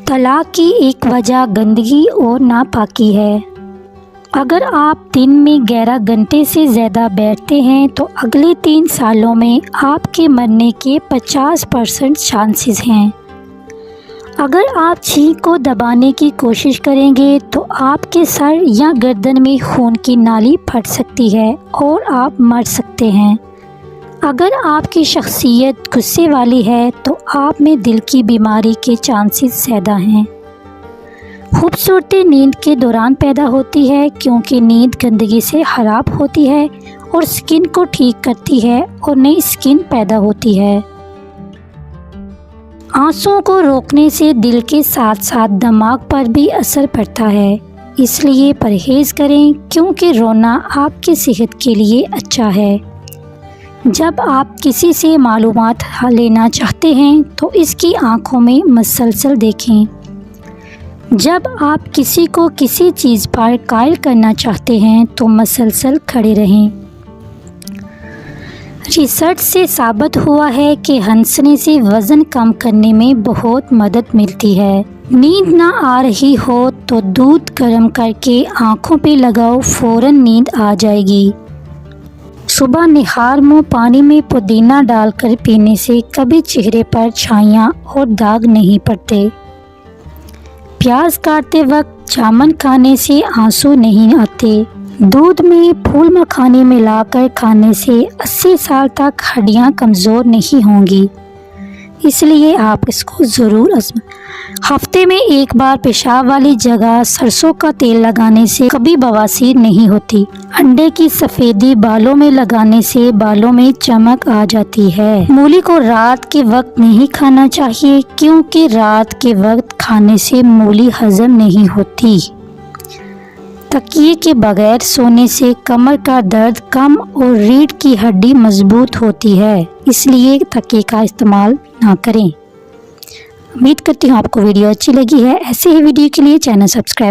طلاق کی ایک وجہ گندگی اور ناپاکی ہے۔ اگر آپ دن میں 11 گھنٹے سے زیادہ بیٹھتے ہیں تو اگلے 3 سالوں میں آپ کے مرنے کے 50% چانسز ہیں۔ اگر آپ چھینک کو دبانے کی کوشش کریں گے تو آپ کے سر یا گردن میں خون کی نالی پھٹ سکتی ہے اور آپ مر سکتے ہیں۔ اگر آپ کی شخصیت غصے والی ہے تو آپ میں دل کی بیماری کے چانسز زیادہ ہیں۔ خوبصورتی نیند کے دوران پیدا ہوتی ہے کیونکہ نیند گندگی سے خراب ہوتی ہے اور سکن کو ٹھیک کرتی ہے اور نئی سکن پیدا ہوتی ہے۔ آنسوؤں کو روکنے سے دل کے ساتھ ساتھ دماغ پر بھی اثر پڑتا ہے، اس لیے پرہیز کریں کیونکہ رونا آپ کی صحت کے لیے اچھا ہے۔ جب آپ کسی سے معلومات لینا چاہتے ہیں تو اس کی آنکھوں میں مسلسل دیکھیں۔ جب آپ کسی کو کسی چیز پر قائل کرنا چاہتے ہیں تو مسلسل کھڑے رہیں۔ ریسرچ سے ثابت ہوا ہے کہ ہنسنے سے وزن کم کرنے میں بہت مدد ملتی ہے۔ نیند نہ آ رہی ہو تو دودھ گرم کر کے آنکھوں پہ لگاؤ، فوراً نیند آ جائے گی۔ صبح نہار منہ پانی میں پودینہ ڈال کر پینے سے کبھی چہرے پر چھائیاں اور داغ نہیں پڑتے۔ پیاز کاٹتے وقت جامن کھانے سے آنسو نہیں آتے۔ دودھ میں پھول مکھانے ملا کر کھانے سے 80 سال تک ہڈیاں کمزور نہیں ہوں گی، اس لیے آپ اس کو ضرور آزمائیں۔ ہفتے میں ایک بار پیشاب والی جگہ سرسوں کا تیل لگانے سے کبھی بواسیر نہیں ہوتی۔ انڈے کی سفیدی بالوں میں لگانے سے بالوں میں چمک آ جاتی ہے۔ مولی کو رات کے وقت نہیں کھانا چاہیے کیونکہ رات کے وقت کھانے سے مولی ہضم نہیں ہوتی۔ تکیے کے بغیر سونے سے کمر کا درد کم اور ریڑھ کی ہڈی مضبوط ہوتی ہے، اس لیے تکیے کا استعمال نہ کریں۔ امید کرتی ہوں آپ کو ویڈیو اچھی لگی ہے۔ ایسے ہی ویڈیو کے لیے چینل سبسکرائب